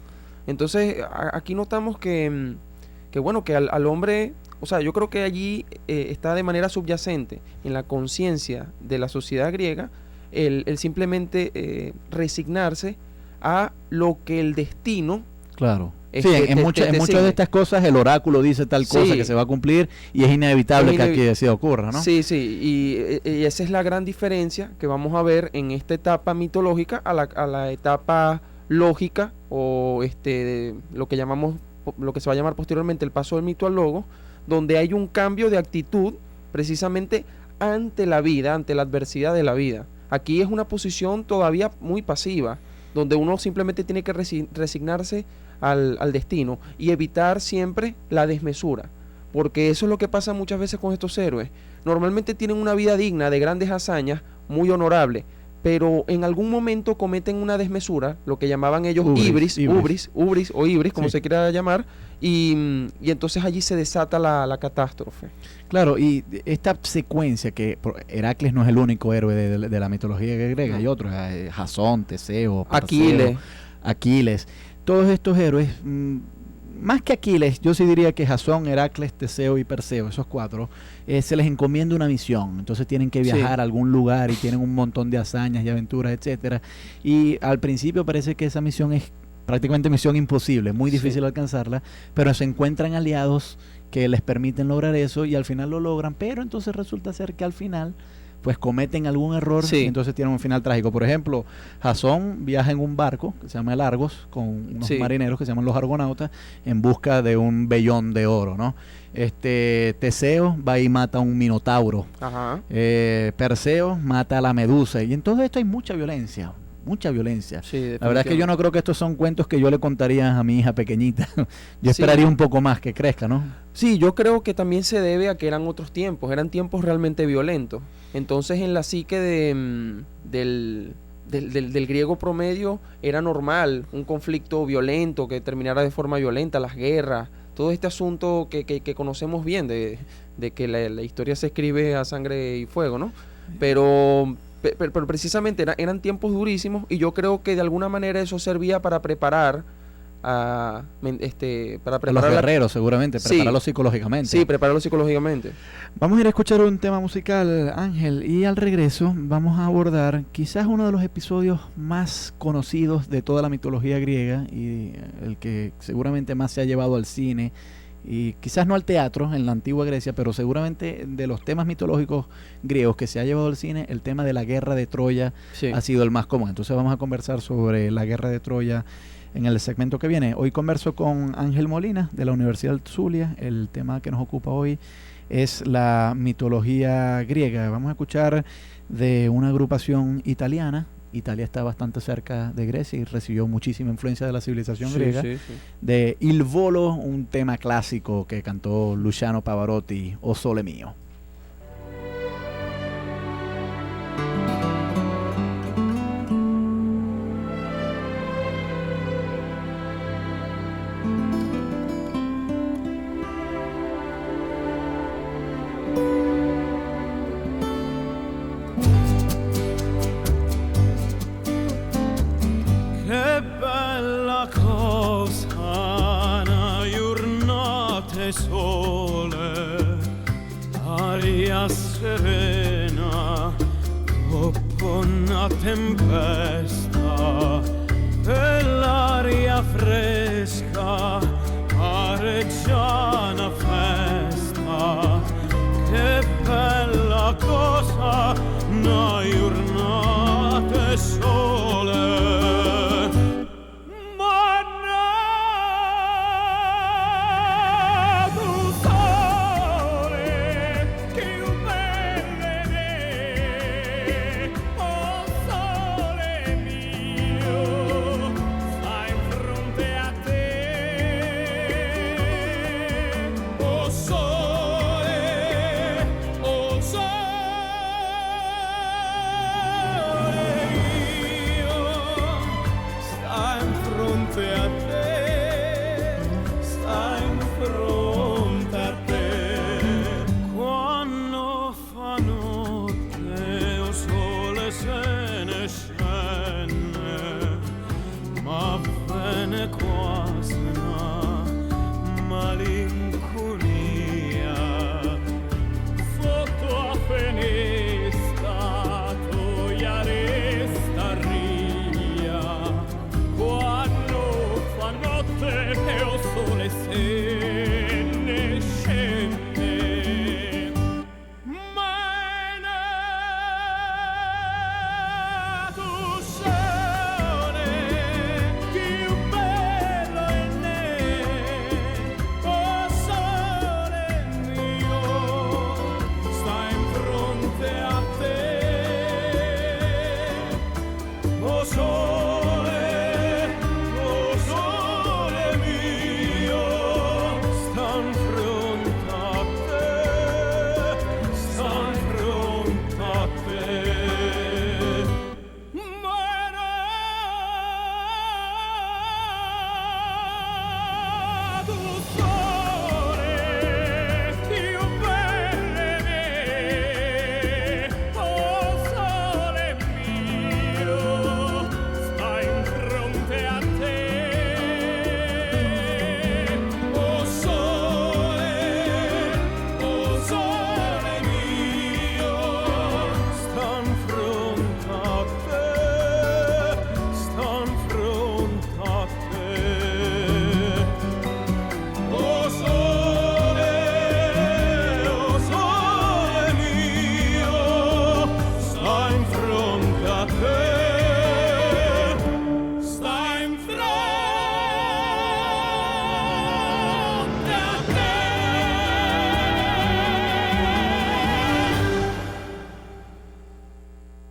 Entonces, aquí notamos que al hombre, o sea, yo creo que allí está de manera subyacente en la conciencia de la sociedad griega el simplemente resignarse a lo que el destino... Claro. Sí, en muchas de estas cosas el oráculo dice tal cosa que se va a cumplir y es inevitable que aquí así ocurra, ¿no? Sí, y esa es la gran diferencia que vamos a ver en esta etapa mitológica a la etapa lógica o lo que se va a llamar posteriormente el paso del mito al logo, donde hay un cambio de actitud precisamente ante la vida, ante la adversidad de la vida. Aquí es una posición todavía muy pasiva, donde uno simplemente tiene que resignarse al destino y evitar siempre la desmesura, porque eso es lo que pasa muchas veces con estos héroes. Normalmente tienen una vida digna de grandes hazañas, muy honorable, pero en algún momento cometen una desmesura, lo que llamaban ellos ubris, como se quiera llamar, y entonces allí se desata la catástrofe. Claro, y esta secuencia que Heracles no es el único héroe de la mitología griega, hay otros, Jasón, Teseo, Perseo, Aquiles. Todos estos héroes, más que Aquiles, yo sí diría que Jasón, Heracles, Teseo y Perseo, esos 4, se les encomienda una misión. Entonces tienen que viajar a algún lugar y tienen un montón de hazañas y aventuras, etcétera. Y al principio parece que esa misión es prácticamente misión imposible, muy difícil alcanzarla, pero se encuentran aliados que les permiten lograr eso y al final lo logran, pero entonces resulta ser que al final pues cometen algún error y entonces tienen un final trágico. Por ejemplo, Jasón viaja en un barco que se llama el Argos con unos marineros que se llaman los argonautas en busca de un vellón de oro, ¿no? Teseo va y mata a un minotauro. Perseo mata a la medusa y en todo esto hay mucha violencia. La verdad es que yo no creo que estos son cuentos que yo le contaría a mi hija pequeñita. Yo esperaría un poco más que crezca, ¿no? Sí, yo creo que también se debe a que eran otros tiempos, eran tiempos realmente violentos. Entonces en la psique del griego promedio era normal un conflicto violento que terminara de forma violenta, las guerras, todo este asunto que conocemos bien de que la historia se escribe a sangre y fuego, ¿no? Pero precisamente eran tiempos durísimos y yo creo que de alguna manera eso servía para preparar a los guerreros, seguramente, prepararlos psicológicamente. Sí, prepararlos psicológicamente. Vamos a ir a escuchar un tema musical, Ángel, y al regreso vamos a abordar quizás uno de los episodios más conocidos de toda la mitología griega y el que seguramente más se ha llevado al cine y quizás no al teatro en la antigua Grecia, pero seguramente de los temas mitológicos griegos que se ha llevado al cine, el tema de la guerra de Troya ha sido el más común. Entonces vamos a conversar sobre la guerra de Troya en el segmento que viene. Hoy converso con Ángel Molina de la Universidad del Zulia. El tema que nos ocupa hoy es la mitología griega. Vamos a escuchar de una agrupación italiana. Italia está bastante cerca de Grecia y recibió muchísima influencia de la civilización griega. De Il Volo, un tema clásico que cantó Luciano Pavarotti, O Sole Mio. Sole, aria serena, dopo una tempesta, e l'aria fresca, pareggiana festa, che bella cosa, una giornata sole. Sole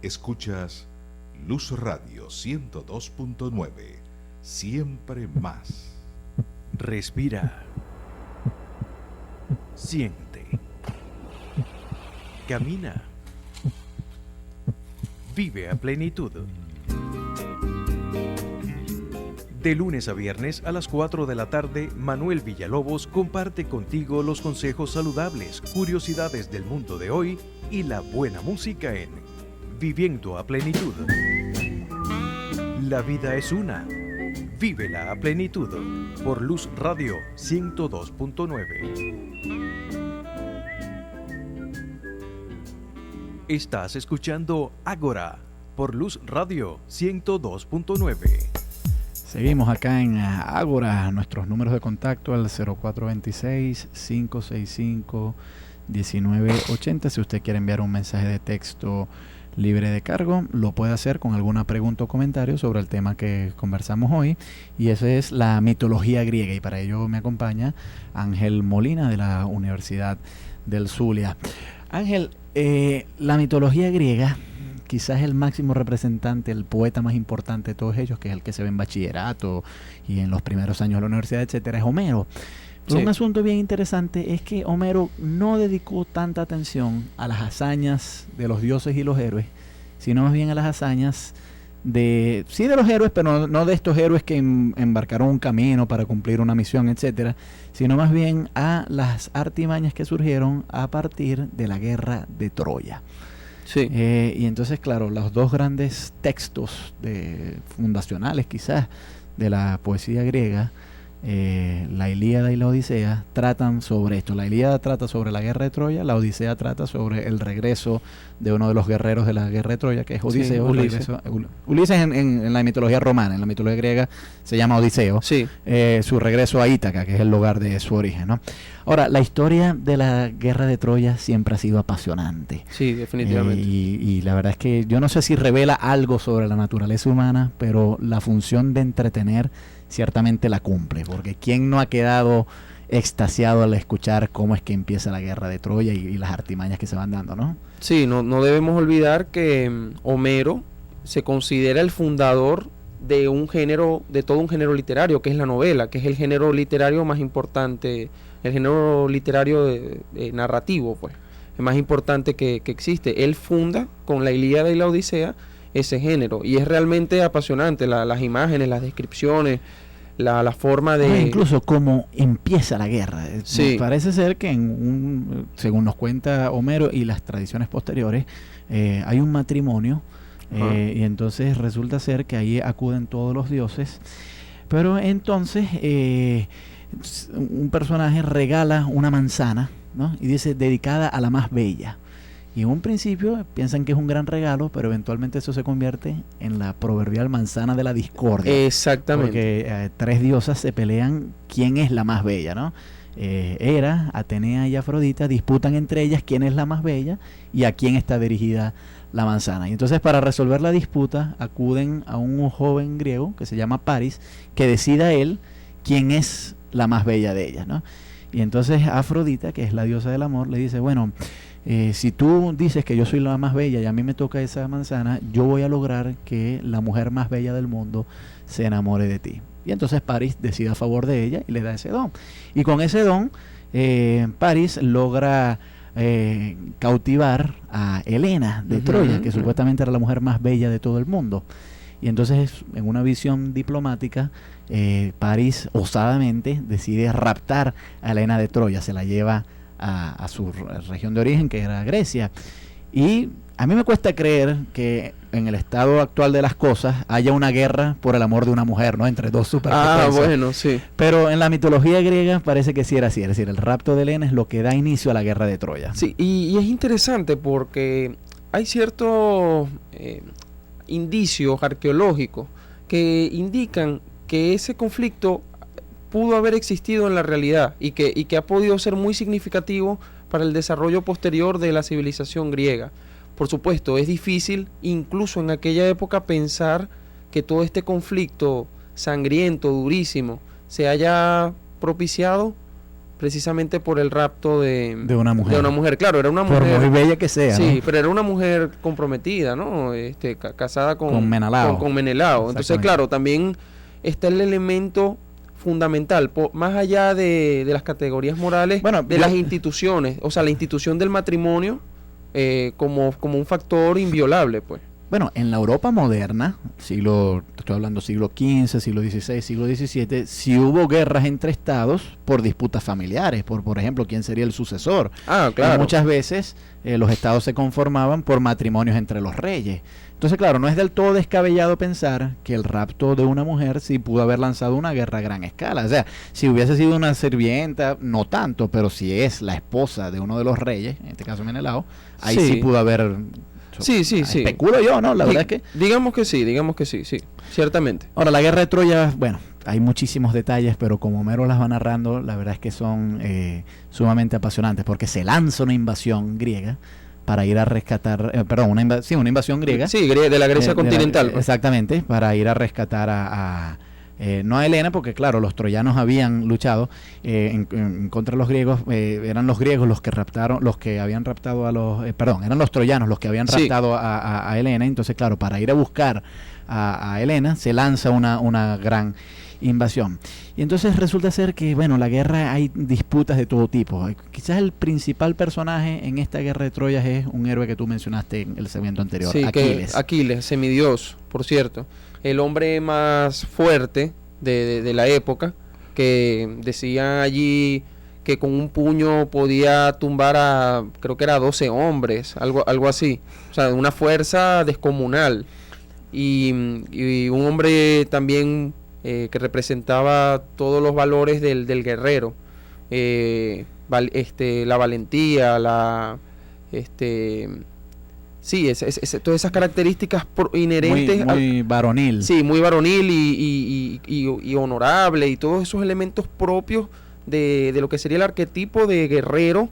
Escuchas Luz Radio 102.9. Siempre más. Respira. Siente. Camina. Vive a plenitud. De lunes a viernes a las 4 de la tarde, Manuel Villalobos comparte contigo los consejos saludables, curiosidades del mundo de hoy y la buena música en Viviendo a Plenitud. La vida es una. Vívela a plenitud. Por Luz Radio 102.9. Estás escuchando Ágora por Luz Radio 102.9. Seguimos acá en Ágora, nuestros números de contacto al 0426-565-1980. Si usted quiere enviar un mensaje de texto libre de cargo, lo puede hacer con alguna pregunta o comentario sobre el tema que conversamos hoy, y eso es la mitología griega, y para ello me acompaña Ángel Molina de la Universidad del Zulia. Ángel, la mitología griega, quizás el máximo representante, el poeta más importante de todos ellos, que es el que se ve en bachillerato y en los primeros años de la universidad, etcétera, es Homero. Pero un asunto bien interesante es que Homero no dedicó tanta atención a las hazañas de los dioses y los héroes, sino más bien a las hazañas de los héroes, pero no de estos héroes que embarcaron un camino para cumplir una misión, etcétera, sino más bien a las artimañas que surgieron a partir de la guerra de Troya. Sí. Y entonces, claro, los dos grandes textos fundacionales quizás de la poesía griega, la Ilíada y la Odisea, tratan sobre esto. La Ilíada trata sobre la guerra de Troya, la Odisea trata sobre el regreso de uno de los guerreros de la guerra de Troya, que es Odiseo. Sí, Ulises. Ulises en la mitología romana, en la mitología griega se llama Odiseo. Sí. Su regreso a Ítaca, que es el lugar de su origen, ¿no? Ahora, la historia de la guerra de Troya siempre ha sido apasionante. Sí, definitivamente. Y la verdad es que yo no sé si revela algo sobre la naturaleza humana, pero la función de entretener ciertamente la cumple, porque ¿quién no ha quedado extasiado al escuchar cómo es que empieza la guerra de Troya y las artimañas que se van dando, ¿no? Sí, no debemos olvidar que Homero se considera el fundador de un género, de todo un género literario, que es la novela, que es el género literario más importante, el género literario narrativo, pues, el más importante que existe. Él funda con la Ilíada y la Odisea ese género, y es realmente apasionante, las imágenes, las descripciones, la forma de... incluso cómo empieza la guerra. Sí. Parece ser que según nos cuenta Homero y las tradiciones posteriores, hay un matrimonio, y entonces resulta ser que ahí acuden todos los dioses, pero entonces un personaje regala una manzana, ¿no? Y dice, dedicada a la más bella. Y en un principio piensan que es un gran regalo, pero eventualmente eso se convierte en la proverbial manzana de la discordia. Exactamente. Porque tres diosas se pelean quién es la más bella, ¿no? Hera, Atenea y Afrodita disputan entre ellas quién es la más bella y a quién está dirigida la manzana. Y entonces, para resolver la disputa, acuden a un joven griego que se llama Paris, que decida él quién es la más bella de ellas, ¿no? Y entonces Afrodita, que es la diosa del amor, le dice, bueno, si tú dices que yo soy la más bella y a mí me toca esa manzana, yo voy a lograr que la mujer más bella del mundo se enamore de ti. Y entonces Paris decide a favor de ella y le da ese don. Y con ese don, Paris logra cautivar a Helena de Troya, que supuestamente era la mujer más bella de todo el mundo. Y entonces, en una visión diplomática, Paris osadamente decide raptar a Helena de Troya, se la lleva a su región de origen, que era Grecia. Y a mí me cuesta creer que en el estado actual de las cosas haya una guerra por el amor de una mujer, ¿no? Entre dos superpotencias. Bueno, sí. Pero en la mitología griega parece que sí era así. Es decir, el rapto de Helena es lo que da inicio a la guerra de Troya. Sí, y es interesante porque hay ciertos indicios arqueológicos que indican que ese conflicto pudo haber existido en la realidad y que ha podido ser muy significativo para el desarrollo posterior de la civilización griega. Por supuesto, es difícil, incluso en aquella época, pensar que todo este conflicto sangriento, durísimo, se haya propiciado precisamente por el rapto de una mujer. De una mujer, claro, era una mujer. Por muy bella que sea. Sí, ¿no? pero era una mujer comprometida, ¿no? Casada con Menelao. Con Menelao. Entonces, claro, también está el elemento fundamental, más allá de las categorías morales, de las instituciones, o sea, la institución del matrimonio como un factor inviolable, pues. Bueno, en la Europa moderna, estoy hablando siglo XV, siglo XVI, siglo XVII, sí hubo guerras entre estados por disputas familiares, por ejemplo, quién sería el sucesor. Claro. Y muchas veces los estados se conformaban por matrimonios entre los reyes. Entonces, claro, no es del todo descabellado pensar que el rapto de una mujer sí pudo haber lanzado una guerra a gran escala. O sea, si hubiese sido una sirvienta, no tanto, pero si es la esposa de uno de los reyes, en este caso Menelao, ahí sí pudo haber... Sí. Especulo yo, ¿no? La verdad es que... Digamos que sí, ciertamente. Ahora, la guerra de Troya, bueno, hay muchísimos detalles, pero como Homero las va narrando, la verdad es que son sumamente apasionantes, porque se lanza una invasión griega para ir a rescatar, una invasión griega. Sí, de la Grecia continental. Exactamente, para ir a rescatar no a Helena, porque claro, los troyanos habían luchado en contra de los griegos, eran los griegos los que habían raptado eran los troyanos los que habían raptado a Helena. Entonces, claro, para ir a buscar a Helena se lanza una gran invasión. Y entonces resulta ser que, bueno, la guerra hay disputas de todo tipo. Quizás el principal personaje en esta guerra de Troya es un héroe que tú mencionaste en el segmento anterior, Aquiles. Aquiles, semidios, por cierto. El hombre más fuerte de la época, que decían allí que con un puño podía tumbar creo que era 12 hombres, algo así. O sea, una fuerza descomunal. Y un hombre también que representaba todos los valores del guerrero. La valentía, sí, todas esas características inherentes. Muy varonil. Sí, muy varonil y honorable, y todos esos elementos propios de lo que sería el arquetipo de guerrero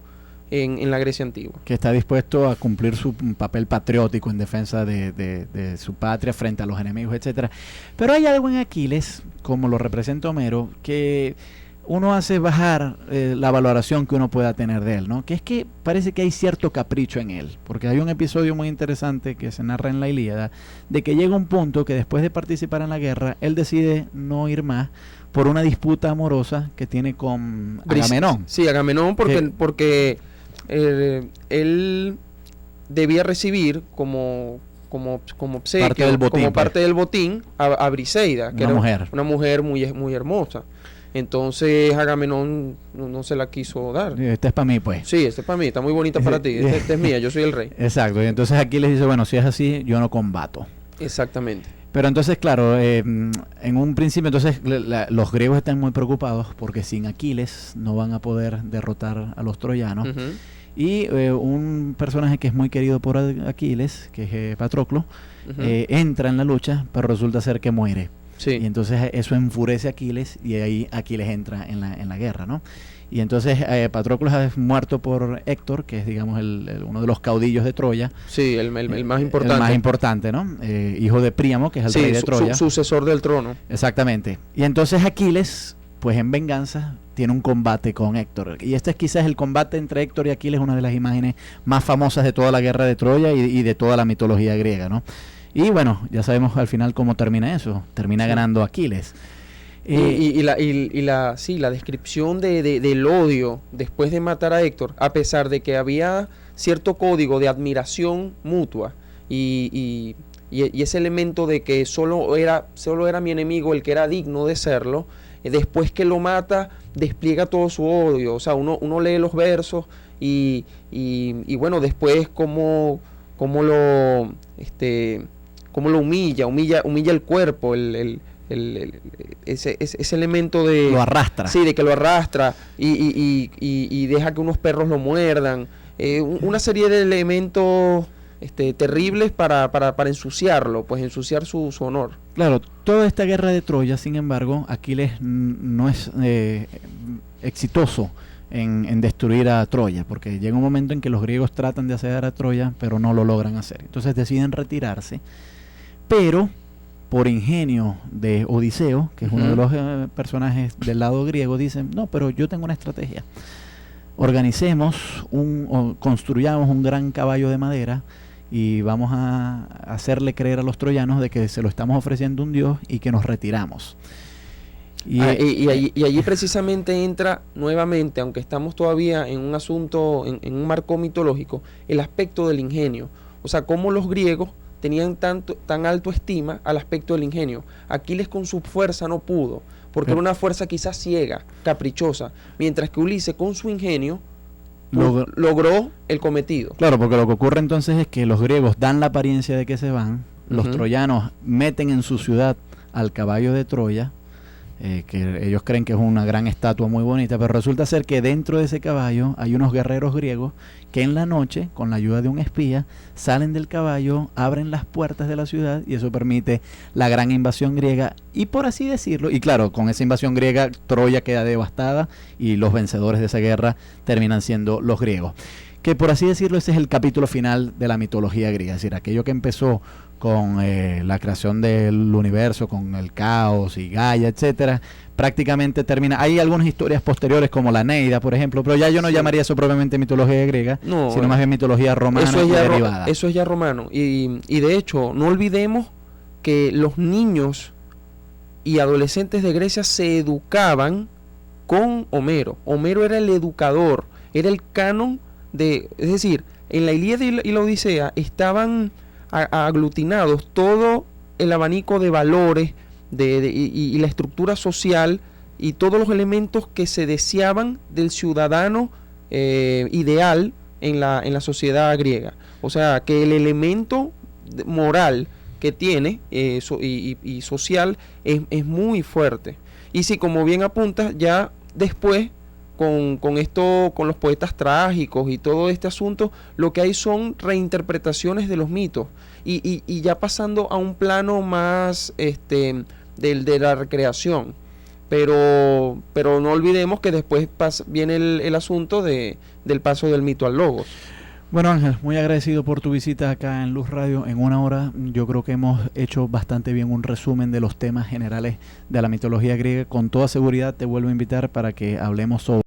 en la Grecia antigua. Que está dispuesto a cumplir su papel patriótico en defensa de su patria frente a los enemigos, etcétera. Pero hay algo en Aquiles, como lo representa Homero, que uno hace bajar la valoración que uno pueda tener de él, ¿no? Que es que parece que hay cierto capricho en él, porque hay un episodio muy interesante que se narra en la Ilíada, de que llega un punto que después de participar en la guerra, él decide no ir más por una disputa amorosa que tiene con Agamenón. Sí, Agamenón, porque él debía recibir como obsequio, parte del botín a Briseida, que era una mujer muy hermosa. Entonces Agamenón no se la quiso dar. Este es para mí, pues. Sí, este es para mí, está muy bonita para ti. Este es mía, yo soy el rey. Exacto, y entonces aquí les dice, bueno, si es así, yo no combato. Exactamente. Pero entonces, claro, en un principio, entonces los griegos están muy preocupados porque sin Aquiles no van a poder derrotar a los troyanos. Uh-huh. Y un personaje que es muy querido por Aquiles, que es Patroclo, uh-huh, entra en la lucha, pero resulta ser que muere. Sí. Y entonces eso enfurece a Aquiles y ahí Aquiles entra en la guerra, ¿no? Y entonces Patroclo es muerto por Héctor, que es, digamos, uno de los caudillos de Troya. Sí, el más importante. El más importante, ¿no? Hijo de Príamo, que es el rey de Troya. Sucesor del trono. Exactamente. Y entonces Aquiles, pues en venganza, tiene un combate con Héctor. Y este es quizás el combate entre Héctor y Aquiles, una de las imágenes más famosas de toda la guerra de Troya y de toda la mitología griega, ¿no? Y bueno, ya sabemos al final cómo termina eso. Termina ganando Aquiles. La descripción del odio después de matar a Héctor, a pesar de que había cierto código de admiración mutua y ese elemento de que solo era mi enemigo el que era digno de serlo, después que lo mata despliega todo su odio. O sea, uno lee los versos y bueno, después cómo lo humilla el cuerpo, ese elemento de... Lo arrastra. Sí, de que lo arrastra y deja que unos perros lo muerdan. Una serie de elementos terribles para ensuciarlo, pues ensuciar su honor. Claro, toda esta guerra de Troya, sin embargo, Aquiles no es exitoso en destruir a Troya, porque llega un momento en que los griegos tratan de asediar a Troya, pero no lo logran hacer. Entonces deciden retirarse, pero por ingenio de Odiseo, que es uno de los personajes del lado griego, dicen, no, pero yo tengo una estrategia. Construyamos un gran caballo de madera y vamos a hacerle creer a los troyanos de que se lo estamos ofreciendo a un dios y que nos retiramos. Y allí precisamente entra nuevamente, aunque estamos todavía en un asunto, en un marco mitológico, el aspecto del ingenio. O sea, cómo los griegos tenían tan alto estima al aspecto del ingenio. Aquiles con su fuerza no pudo, porque era una fuerza quizás ciega, caprichosa, mientras que Ulises con su ingenio logró el cometido. Claro, porque lo que ocurre entonces es que los griegos dan la apariencia de que se van, los troyanos meten en su ciudad al caballo de Troya, que ellos creen que es una gran estatua muy bonita, pero resulta ser que dentro de ese caballo hay unos guerreros griegos que en la noche, con la ayuda de un espía, salen del caballo, abren las puertas de la ciudad y eso permite la gran invasión griega y, por así decirlo, y claro, con esa invasión griega Troya queda devastada y los vencedores de esa guerra terminan siendo los griegos. Que por así decirlo, ese es el capítulo final de la mitología griega, es decir, aquello que empezó con la creación del universo, con el caos y Gaia, etcétera, prácticamente termina. Hay algunas historias posteriores como la Eneida, por ejemplo, pero ya yo no llamaría eso propiamente mitología griega, sino más bien mitología romana y derivada. Eso es ya romano. Y de hecho, no olvidemos que los niños y adolescentes de Grecia se educaban con Homero. Homero era el educador, era el canon es decir, en la Ilíada y la Odisea estaban aglutinados todo el abanico de valores y la estructura social y todos los elementos que se deseaban del ciudadano ideal en la sociedad griega. O sea, que el elemento moral que tiene y social es muy fuerte. Y sí, como bien apuntas, ya después con los poetas trágicos y todo este asunto, lo que hay son reinterpretaciones de los mitos y ya pasando a un plano más de la recreación, pero no olvidemos que después viene el asunto del paso del mito al logos. Bueno, Ángel, muy agradecido por tu visita acá en Luz Radio. En una hora yo creo que hemos hecho bastante bien un resumen de los temas generales de la mitología griega. Con toda seguridad te vuelvo a invitar para que hablemos sobre